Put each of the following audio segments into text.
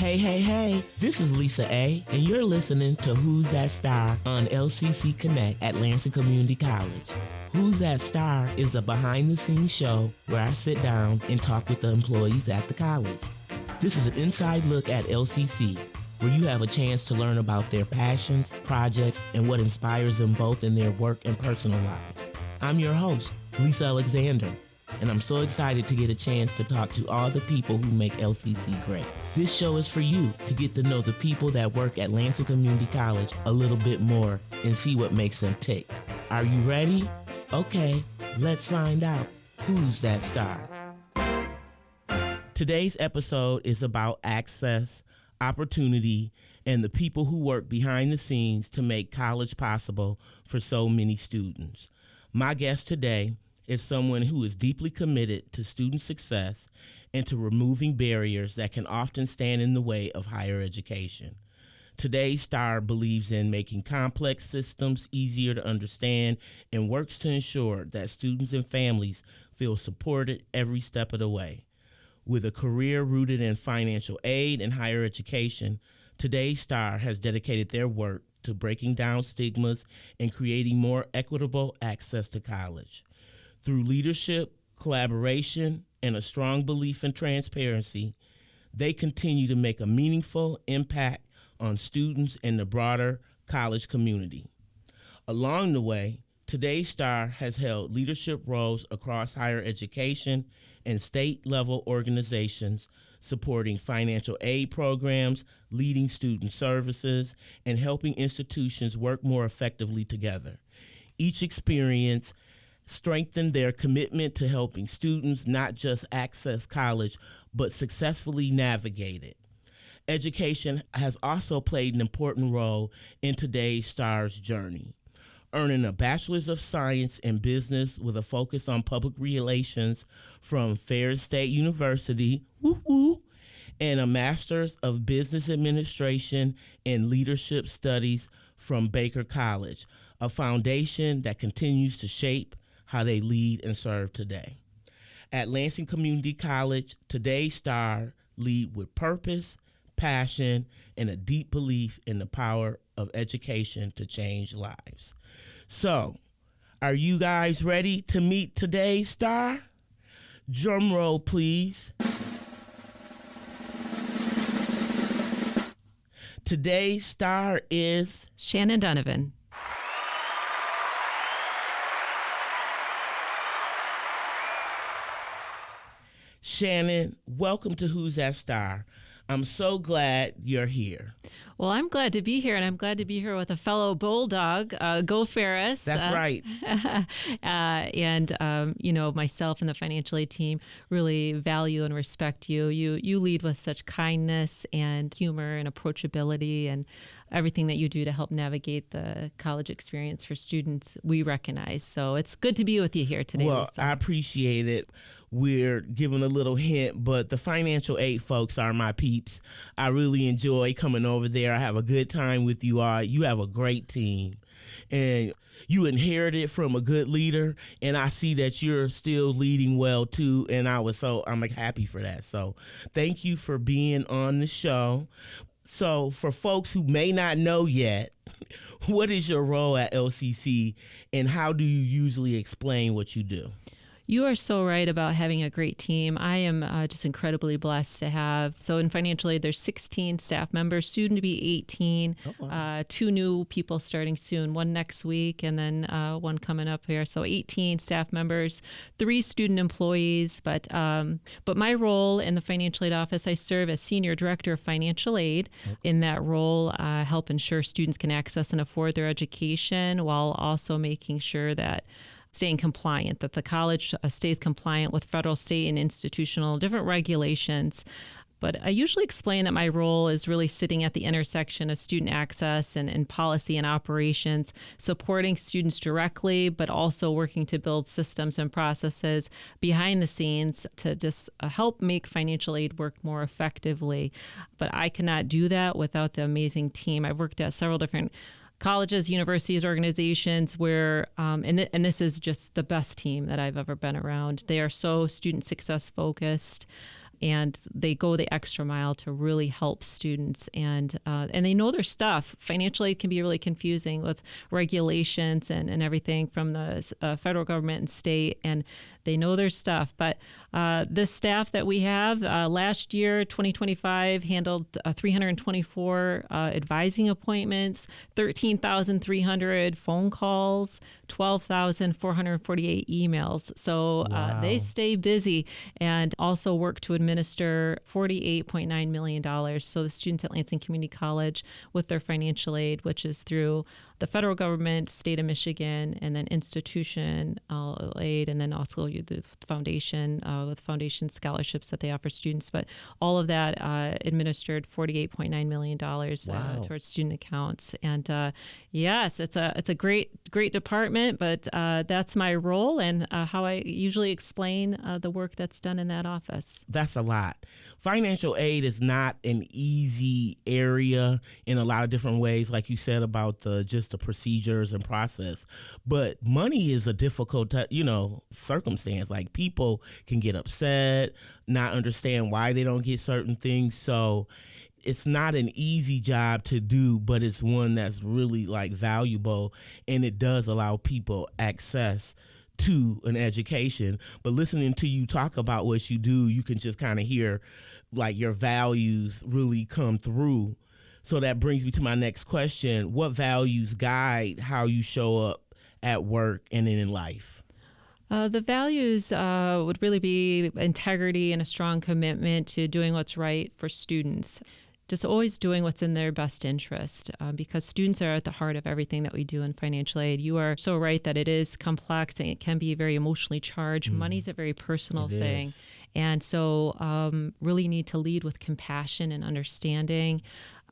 Hey, this is Lisa A, and you're listening to Who's That Star on LCC Connect at Lansing Community College. Who's That Star is a behind-the-scenes show where I sit down and talk with the employees at the college. This is an inside look at LCC, where you have a chance to learn about their passions, projects, and what inspires them both in their work and personal lives. I'm your host, Lisa Alexander, and I'm so excited to get a chance to talk to all the people who make LCC great. This show is for you to get to know the people that work at Lansing Community College a little bit more and see what makes them tick. Are you ready? Okay, let's find out who's that star. Today's episode is about access, opportunity, and the people who work behind the scenes to make college possible for so many students. My guest today is someone who is deeply committed to student success and to removing barriers that can often stand in the way of higher education. Today's star believes in making complex systems easier to understand and works to ensure that students and families feel supported every step of the way. With a career rooted in financial aid and higher education, today's star has dedicated their work to breaking down stigmas and creating more equitable access to college. Through leadership, collaboration, and a strong belief in transparency, they continue to make a meaningful impact on students and the broader college community. Along the way, today's star has held leadership roles across higher education and state-level organizations, supporting financial aid programs, leading student services, and helping institutions work more effectively together. Each experience strengthened their commitment to helping students not just access college, but successfully navigate it. Education has also played an important role in today's star's journey. Earning a Bachelor's of Science in Business with a focus on public relations from Ferris State University, and a Master's of Business Administration and Leadership Studies from Baker College, a foundation that continues to shape how they lead and serve today. At Lansing Community College, today's star lead with purpose, passion, and a deep belief in the power of education to change lives. So, are you guys ready to meet today's star? Drum roll, please. Today's star is Shannon Donovan. Shannon, welcome to Who's That Star. I'm so glad you're here. Well, I'm glad to be here, and I'm glad to be here with a fellow Bulldog. Go Ferris. That's right. Myself and the financial aid team really value and respect you. You lead with such kindness and humor and approachability, and everything that you do to help navigate the college experience for students, we recognize. So it's good to be with you here today. Well, Lisa. I appreciate it. We're giving a little hint, but the financial aid folks are my peeps. I really enjoy coming over there. I have a good time with you all. You have a great team, and you inherited from a good leader, and I see that you're still leading well too, and I'm happy for that. So thank you for being on the show. So for folks who may not know yet, what is your role at LCC, and how do you usually explain what you do? You are so right about having a great team. I am just incredibly blessed to have. So in financial aid, there's 16 staff members, soon to be 18. Oh, wow. 2 new people starting soon, one next week and then one coming up here. So 18 staff members, 3 student employees. But my role in the financial aid office, I serve as Senior Director of Financial Aid. Okay. In that role, help ensure students can access and afford their education while also making sure that staying compliant, that the college stays compliant with federal, state, and institutional different regulations. But I usually explain that my role is really sitting at the intersection of student access and policy and operations, supporting students directly, but also working to build systems and processes behind the scenes to just help make financial aid work more effectively. But I cannot do that without the amazing team. I've worked at several different colleges, universities, organizations where, and this is just the best team that I've ever been around. They are so student success focused. and they go the extra mile to really help students, and they know their stuff. Financial aid can be really confusing with regulations and everything from the federal government and state, and they know their stuff. But this staff that we have last year, 2025, handled 324 advising appointments, 13,300 phone calls, 12,448 emails. So Wow. they stay busy and also work to administer $48.9 million. So the students at Lansing Community College, with their financial aid, which is through the federal government, state of Michigan, and then institution aid, and then also the foundation with foundation scholarships that they offer students. But all of that administered $48.9 million Wow. towards student accounts. And yes, it's a great department, but that's my role and how I usually explain the work that's done in that office. That's a lot. Financial aid is not an easy area in a lot of different ways, like you said about just the procedures and process. But money is a difficult, circumstance. Like people can get upset, not understand why they don't get certain things. So it's not an easy job to do, but it's one that's really like valuable, and it does allow people access to an education. But listening to you talk about what you do, you can just kind of hear like your values really come through. So that brings me to my next question. What values guide how you show up at work and in life? The values would really be integrity and a strong commitment to doing what's right for students. Just always doing what's in their best interest, because students are at the heart of everything that we do in financial aid. You are so right that it is complex and it can be very emotionally charged. Money's a very personal thing. And so really need to lead with compassion and understanding.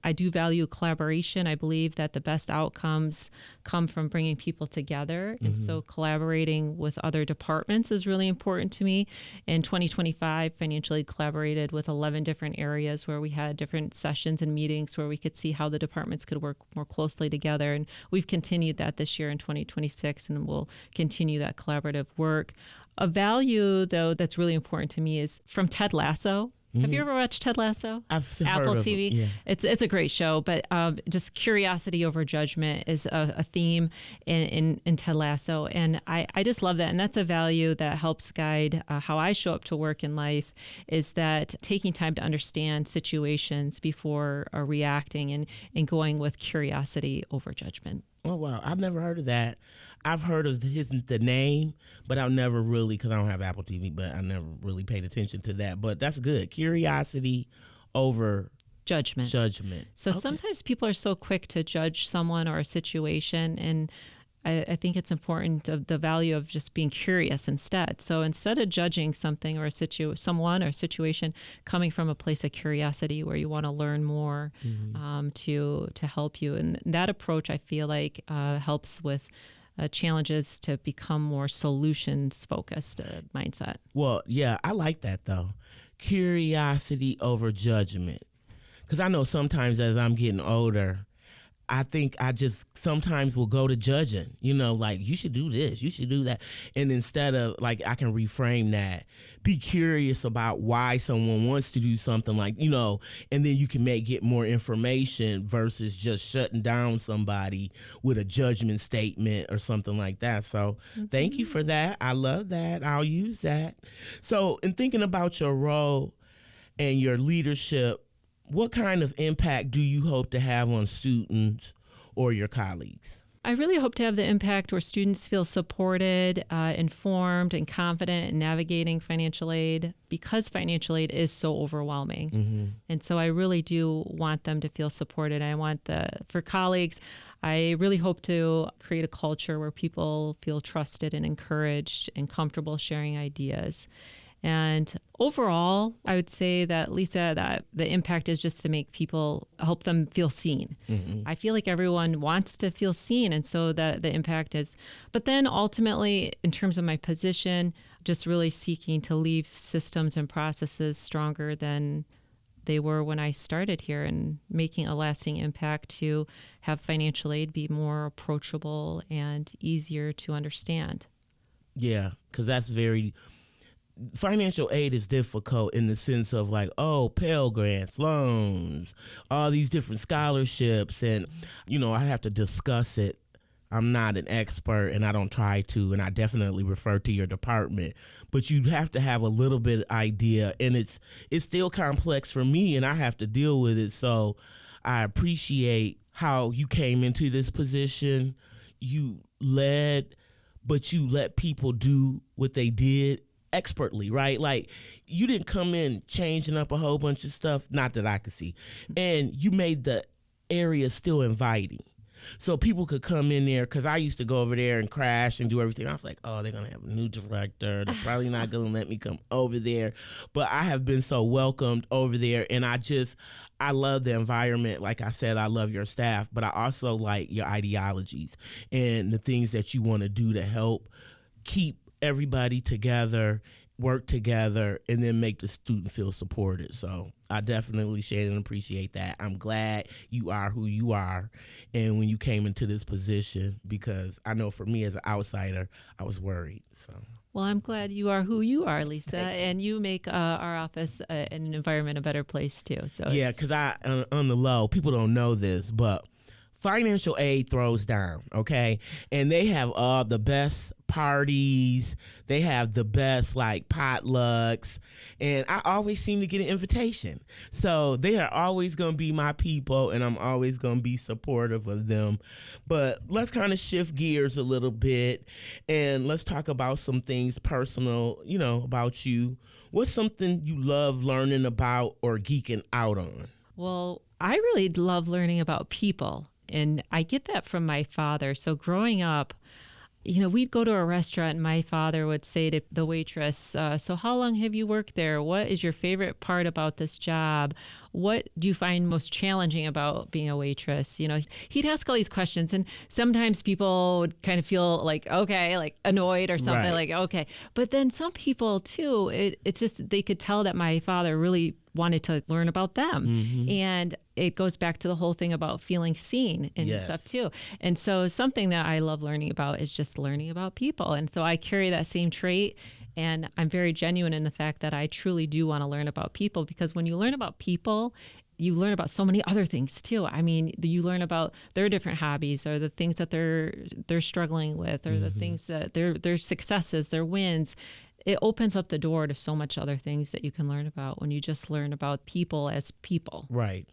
I do value collaboration. I believe that the best outcomes come from bringing people together. And so collaborating with other departments is really important to me. In 2025, Financial Aid collaborated with 11 different areas where we had different sessions and meetings where we could see how the departments could work more closely together. And we've continued that this year in 2026, and we'll continue that collaborative work. A value, though, that's really important to me is from Ted Lasso. Have you ever watched Ted Lasso? I've heard Apple of TV. it, yeah. It's a great show, but just curiosity over judgment is a theme in Ted Lasso, and I just love that, and that's a value that helps guide how I show up to work in life. Is that taking time to understand situations before reacting and going with curiosity over judgment. Oh, wow. I've never heard of that. I've heard of the name, but I've never really, because I don't have Apple TV, but I never really paid attention to that. But that's good. Curiosity over Judgment. So Okay. sometimes people are so quick to judge someone or a situation, and I think it's important of the value of just being curious instead. So instead of judging something or someone or a situation, coming from a place of curiosity where you want to learn more to help you. And that approach, I feel like, helps with challenges to become more solutions-focused mindset. Well, yeah, I like that, though. Curiosity over judgment. Because I know sometimes as I'm getting older, I think I just sometimes will go to judging, like you should do this, you should do that. And instead of like, I can reframe that, be curious about why someone wants to do something like, and then you can get more information versus just shutting down somebody with a judgment statement or something like that. So thank you for that. I love that. I'll use that. So in thinking about your role and your leadership, what kind of impact do you hope to have on students or your colleagues? I really hope to have the impact where students feel supported, informed, and confident in navigating financial aid, because financial aid is so overwhelming. And so I really do want them to feel supported. For colleagues, I really hope to create a culture where people feel trusted and encouraged and comfortable sharing ideas. And overall, I would say that, Lisa, that the impact is just to help them feel seen. I feel like everyone wants to feel seen, and so the impact is. But then ultimately, in terms of my position, just really seeking to leave systems and processes stronger than they were when I started here, and making a lasting impact to have financial aid be more approachable and easier to understand. Yeah, because that's financial aid is difficult in the sense of like, oh, Pell Grants, loans, all these different scholarships. And, I have to discuss it. I'm not an expert and I don't try to, and I definitely refer to your department, but you have to have a little bit of idea, and it's still complex for me and I have to deal with it. So I appreciate how you came into this position. You led, but you let people do what they did expertly, right? Like, you didn't come in changing up a whole bunch of stuff, not that I could see, and you made the area still inviting. So people could come in there, because I used to go over there and crash and do everything. I was like, oh, they're going to have a new director. They're probably not going to let me come over there. But I have been so welcomed over there, and I love the environment. Like I said, I love your staff, but I also like your ideologies and the things that you want to do to help keep everybody together, work together, and then make the student feel supported. So I definitely, Shannon, appreciate that. I'm glad you are who you are, and when you came into this position, because I know for me as an outsider, I was worried. So. Well, I'm glad you are who you are, Lisa, and you make our office and an environment a better place too. So yeah, because on the low, people don't know this, but financial aid throws down, okay? And they have all the best parties. They have the best, like, potlucks. And I always seem to get an invitation. So they are always going to be my people, and I'm always going to be supportive of them. But let's kind of shift gears a little bit, and let's talk about some things personal, about you. What's something you love learning about or geeking out on? Well, I really love learning about people. And I get that from my father. So growing up, we'd go to a restaurant and my father would say to the waitress, so how long have you worked there? What is your favorite part about this job? What do you find most challenging about being a waitress? He'd ask all these questions, and sometimes people would kind of feel like, okay, like annoyed or something, right. Like, okay. But then some people too, it's just, they could tell that my father really wanted to learn about them. Mm-hmm. And it goes back to the whole thing about feeling seen and yes. stuff too. And so something that I love learning about is just learning about people. And so I carry that same trait. And I'm very genuine in the fact that I truly do want to learn about people, because when you learn about people, you learn about so many other things too. I mean, you learn about their different hobbies, or the things that they're struggling with, or mm-hmm. the things that their successes, their wins. It opens up the door to so much other things that you can learn about when you just learn about people as people. Right.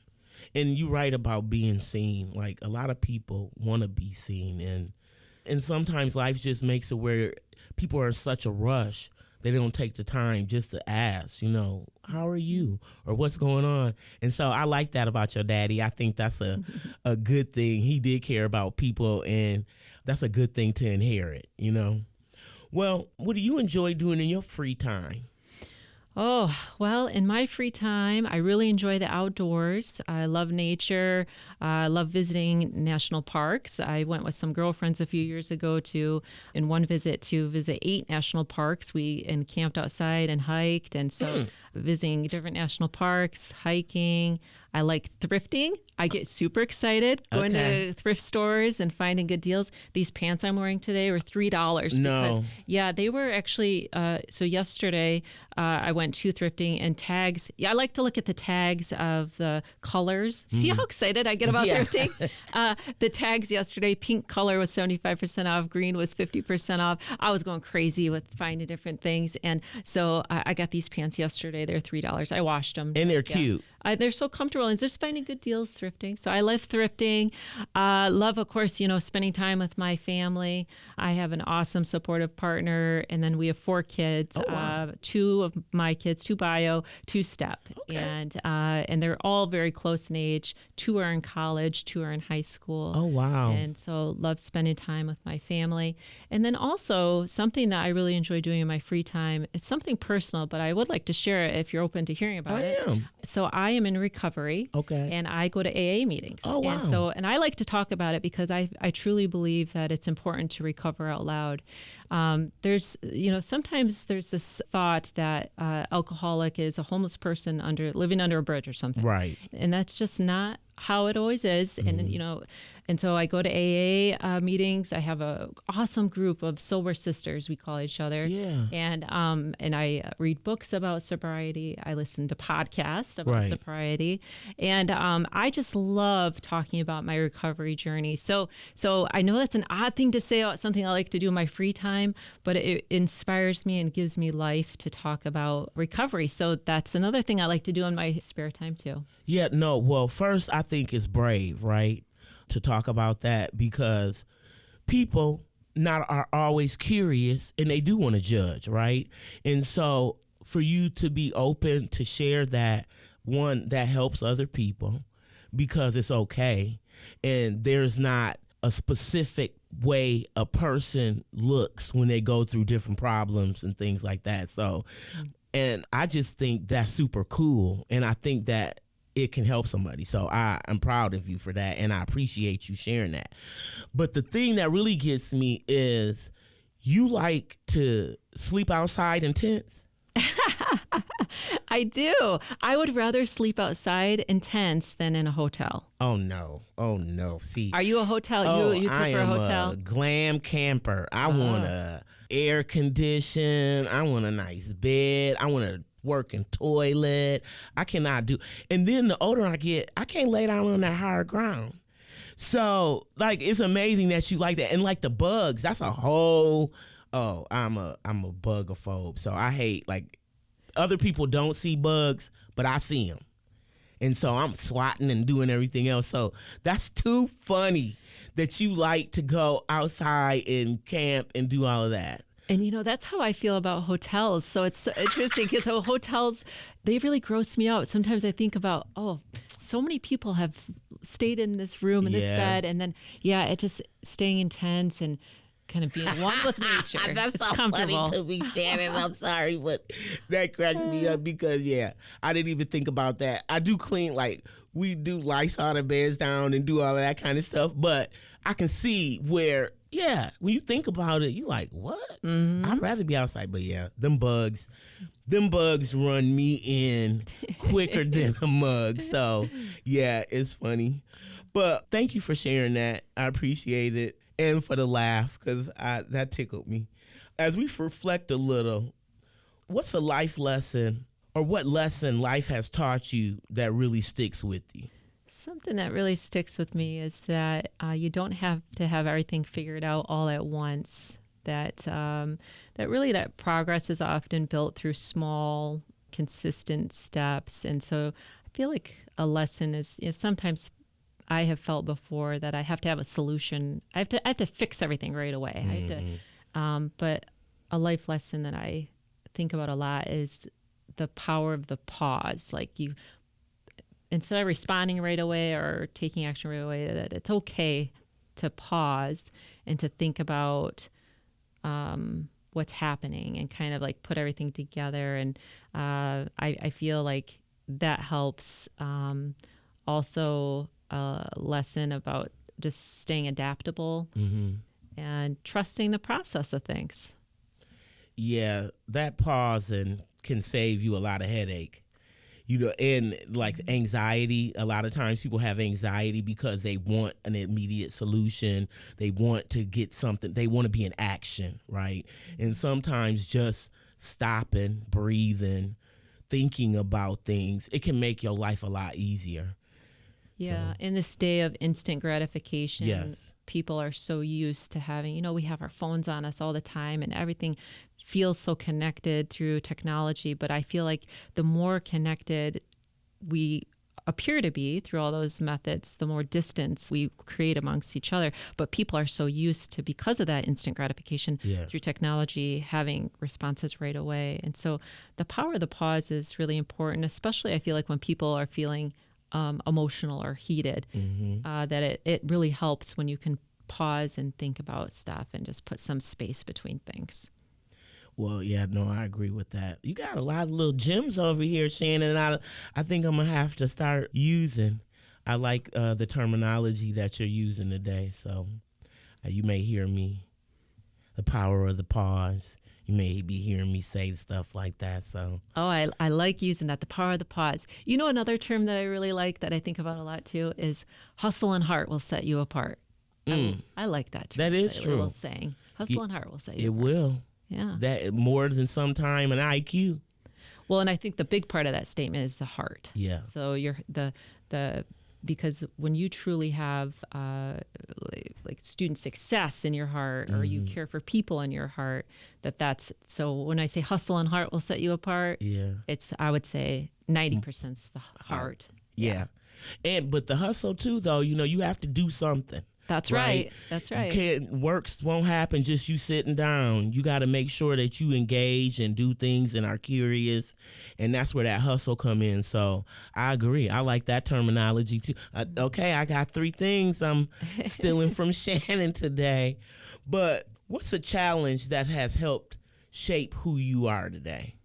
And you write about being seen. Like, a lot of people want to be seen, and sometimes life just makes it where people are in such a rush, they don't take the time just to ask, how are you, or what's going on. And so I like that about your daddy. I think that's a good thing. He did care about people, and that's a good thing to inherit, Well, what do you enjoy doing in your free time? Oh, well, in my free time, I really enjoy the outdoors. I love nature. I love visiting national parks. I went with some girlfriends a few years ago in one visit, to visit 8 national parks. We camped outside and hiked. And so visiting different national parks, hiking. I like thrifting. I get super excited going to thrift stores and finding good deals. These pants I'm wearing today were $3. No. Yeah, they were actually, so yesterday I went to thrifting, and tags. Yeah, I like to look at the tags of the colors. See how excited I get about thrifting? The tags yesterday, pink color was 75% off, green was 50% off. I was going crazy with finding different things. And so I got these pants yesterday. They're $3. I washed them. And they're cute. They're so comfortable, and just finding good deals thrifting. So I love thrifting. Love, of course, spending time with my family. I have an awesome supportive partner, and then we have 4 kids. Oh, wow. 2 of my kids, 2 bio, 2 step, and they're all very close in age. 2 are in college, 2 are in high school. Oh, wow. And so love spending time with my family. And then also something that I really enjoy doing in my free time, it's something personal, but I would like to share it if you're open to hearing about it. I am. So I am in recovery. Okay. And I go to AA meetings. Oh, wow. And I like to talk about it because I truly believe that it's important to recover out loud. There's, sometimes there's this thought that alcoholic is a homeless person living under a bridge or something. Right. And that's just not how it always is. And so I go to AA meetings. I have a awesome group of sober sisters, we call each other. Yeah. And I read books about sobriety. I listen to podcasts about sobriety. And I just love talking about my recovery journey. So I know that's an odd thing to say about something I like to do in my free time, but it inspires me and gives me life to talk about recovery. So that's another thing I like to do in my spare time too. Yeah, no, well, first I think it's brave, right, to talk about that, because people are always curious and they do want to judge, right? And so for you to be open to share that, one, that helps other people because it's okay. And there's not a specific way a person looks when they go through different problems and things like that. So, and I just think that's super cool. And I think that it can help somebody. So I'm proud of you for that, and I appreciate you sharing that. But the thing that really gets me is you like to sleep outside in tents? I do. I would rather sleep outside in tents than in a hotel. Oh no. See, are you a hotel? You prefer a hotel? A glam camper. I want a air condition. I want a nice bed. I want a working toilet. I cannot do. And then the older I get, I can't lay down on that hard ground. So like, it's amazing that you like that. And like the bugs, that's a whole. Oh, I'm a bugophobe. So I hate, like, other people don't see bugs, but I see them. And so I'm swatting and doing everything else. So that's too funny that you like to go outside and camp and do all of that. And, that's how I feel about hotels. So it's so interesting because hotels, they really gross me out. Sometimes I think about, so many people have stayed in this room, in this bed. And then, it just staying in tents and kind of being one with nature. That's it's so comfortable. funny to me, Shannon. I'm sorry, but that cracks me up because, I didn't even think about that. I do clean, like, we do Lysol the beds down and do all of that kind of stuff. But I can see where, when you think about it, you're like, what? Mm-hmm. I'd rather be outside. But them bugs run me in quicker than a mug. So, it's funny. But thank you for sharing that. I appreciate it. And for the laugh, because that tickled me. As we reflect a little, what's a life lesson, or what lesson life has taught you that really sticks with you? Something that really sticks with me is that you don't have to have everything figured out all at once. That really that progress is often built through small, consistent steps. And so I feel like a lesson is, sometimes I have felt before that I have to have a solution. I have to fix everything right away. I have to, but a life lesson that I think about a lot is the power of the pause. Like, you, instead of responding right away or taking action right away, that it's okay to pause and to think about what's happening and kind of like put everything together. And I feel like that helps. Also, a lesson about just staying adaptable and trusting the process of things. Yeah, that pausing can save you a lot of headache. And like anxiety, a lot of times people have anxiety because they want an immediate solution. They want to get something. They want to be in action, right? And sometimes just stopping, breathing, thinking about things, it can make your life a lot easier. Yeah, in this day of instant gratification, people are so used to having, we have our phones on us all the time and everything feels so connected through technology. But I feel like the more connected we appear to be through all those methods, the more distance we create amongst each other. But people are so used to, because of that instant gratification through technology, having responses right away. And so the power of the pause is really important, especially I feel like when people are feeling emotional or heated, that it really helps when you can pause and think about stuff and just put some space between things. Well, I agree with that. You got a lot of little gems over here, Shannon. I think I'm going to have to start using. I like the terminology that you're using today, so you may hear me the power of the pause. You may be hearing me say stuff like that. So, Oh, I like using that, the power of the pause. You know, another term that I really like that I think about a lot too is hustle and heart will set you apart. I like that term. that is that true. little saying. Hustle and heart will set you It apart. will. Yeah. That more than sometime an IQ. Well, and I think the big part of that statement is the heart. Yeah. So you're the because when you truly have like student success in your heart, or you care for people in your heart, that's so. When I say hustle and heart will set you apart, Yeah. it's, I would say 90% is the heart. Yeah. But the hustle too, though, you have to do something. That's right. That's right. Works won't happen just you sitting down. You got to make sure that you engage and do things and are curious, and that's where that hustle come in. So I agree. I like that terminology too. Okay, I got 3 things I'm stealing from Shannon today. But what's a challenge that has helped shape who you are today?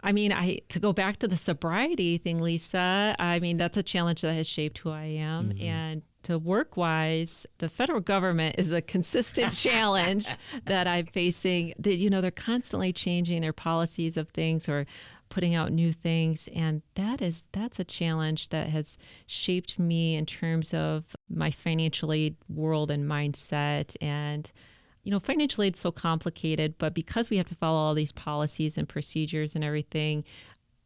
I mean, to go back to the sobriety thing, Lisa, I mean, that's a challenge that has shaped who I am. And to work-wise, the federal government is a consistent challenge that I'm facing. They're constantly changing their policies of things or putting out new things. And that's a challenge that has shaped me in terms of my financial aid world and mindset. And financial aid's so complicated, but because we have to follow all these policies and procedures and everything,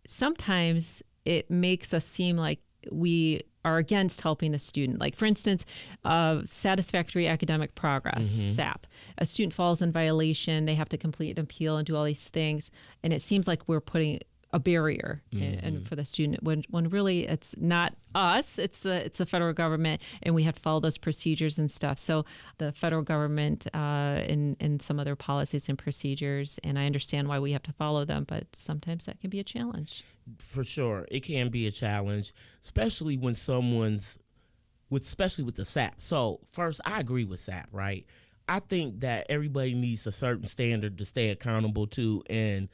sometimes it makes us seem like we are against helping the student. Like, for instance, satisfactory academic progress, SAP. A student falls in violation, they have to complete an appeal and do all these things, and it seems like we're putting a barrier and for the student when really it's not us, it's the federal government, and we have to follow those procedures and stuff. So the federal government in some of their policies and procedures, and I understand why we have to follow them, but sometimes that can be a challenge. For sure, it can be a challenge, especially when especially with the SAP. So first, I agree with SAP, right? I think that everybody needs a certain standard to stay accountable to, and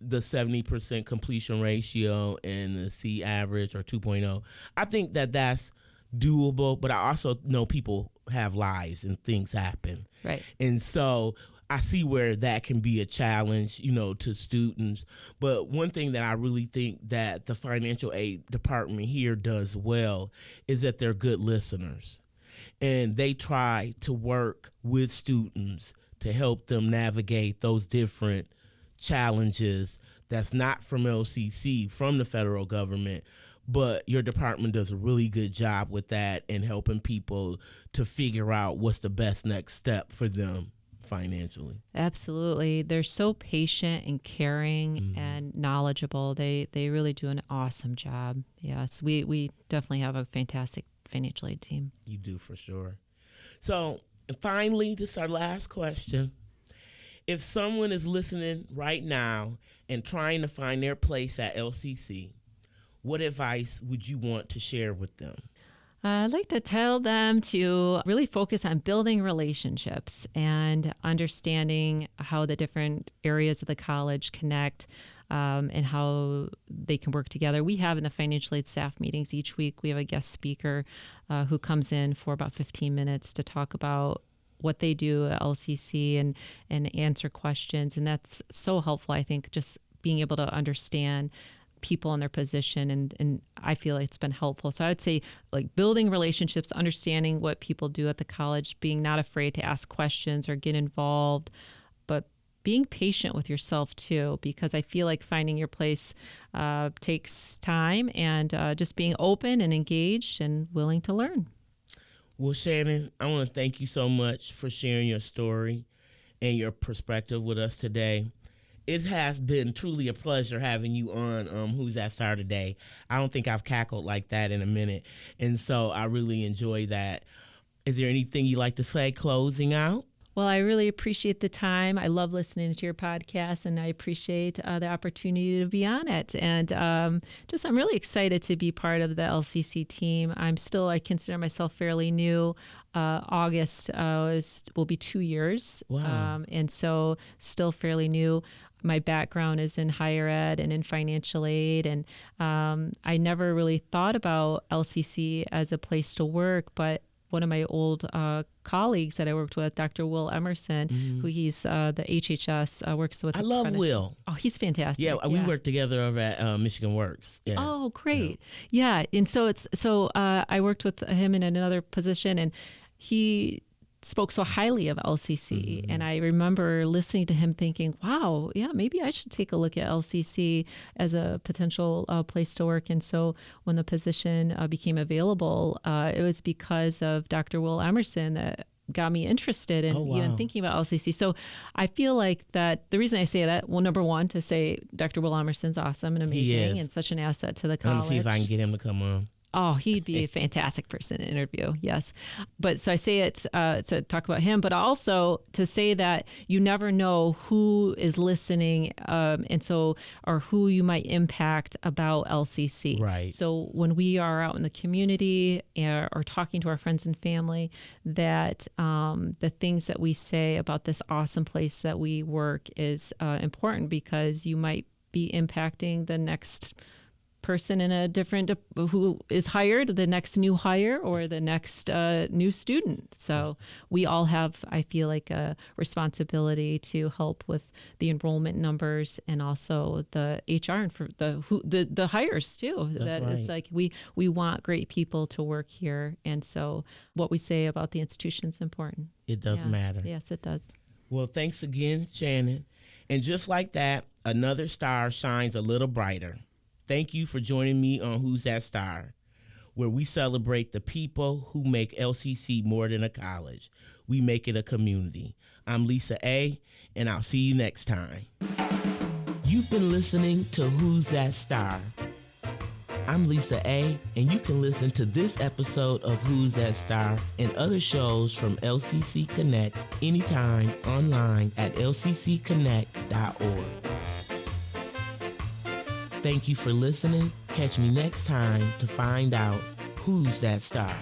the 70% completion ratio and the C average or 2.0. I think that that's doable, but I also know people have lives and things happen. Right. And so I see where that can be a challenge, to students. But one thing that I really think that the financial aid department here does well is that they're good listeners. And they try to work with students to help them navigate those different challenges that's not from LCC, from the federal government, but your department does a really good job with that and helping people to figure out what's the best next step for them financially. Absolutely. They're so patient and caring and knowledgeable. They really do an awesome job. Yes, we definitely have a fantastic financial aid team. You do, for sure. So, and finally, this is our last question. If someone is listening right now and trying to find their place at LCC, what advice would you want to share with them? I'd like to tell them to really focus on building relationships and understanding how the different areas of the college connect, and how they can work together. We have in the financial aid staff meetings each week, we have a guest speaker who comes in for about 15 minutes to talk about what they do at LCC and answer questions. And that's so helpful, I think, just being able to understand people in their position. And I feel like it's been helpful. So I would say, like, building relationships, understanding what people do at the college, being not afraid to ask questions or get involved, but being patient with yourself too, because I feel like finding your place takes time, and just being open and engaged and willing to learn. Well, Shannon, I want to thank you so much for sharing your story and your perspective with us today. It has been truly a pleasure having you on Who's That Star today. I don't think I've cackled like that in a minute, and so I really enjoy that. Is there anything you'd like to say closing out? Well, I really appreciate the time. I love listening to your podcast, and I appreciate the opportunity to be on it. And I'm really excited to be part of the LCC team. I consider myself fairly new. August will be 2 years. Wow. And so still fairly new. My background is in higher ed and in financial aid, and I never really thought about LCC as a place to work, but one of my old colleagues that I worked with, Dr. Will Emerson, who he's the HHS, works with. I love Will. Oh, he's fantastic. Yeah, we work together over at Michigan Works. Yeah. Oh, great. Yeah. And so I worked with him in another position, and he spoke so highly of LCC. And I remember listening to him thinking, wow, yeah, maybe I should take a look at LCC as a potential place to work. And so when the position became available, it was because of Dr. Will Emerson that got me interested in even thinking about LCC. So I feel like that the reason I say that, well, number one, to say Dr. Will Emerson's awesome and amazing and such an asset to the college. Let me see if I can get him to come on. Oh, he'd be a fantastic person to interview. Yes. But so I say it to talk about him, but also to say that you never know who is listening or who you might impact about LCC. Right. So when we are out in the community or talking to our friends and family, that the things that we say about this awesome place that we work is important, because you might be impacting the next person in a different who is hired, the next new hire, or the next new student. So we all have, I feel like, a responsibility to help with the enrollment numbers and also the HR and for the hires too. That's right. It's like we want great people to work here, and so what we say about the institution is important. It does matter. Yes, it does. Well, thanks again, Shannon. And just like that, another star shines a little brighter. Thank you for joining me on Who's That Star, where we celebrate the people who make LCC more than a college. We make it a community. I'm Lisa A., and I'll see you next time. You've been listening to Who's That Star. I'm Lisa A., and you can listen to this episode of Who's That Star and other shows from LCC Connect anytime online at lccconnect.org. Thank you for listening. Catch me next time to find out who's that star.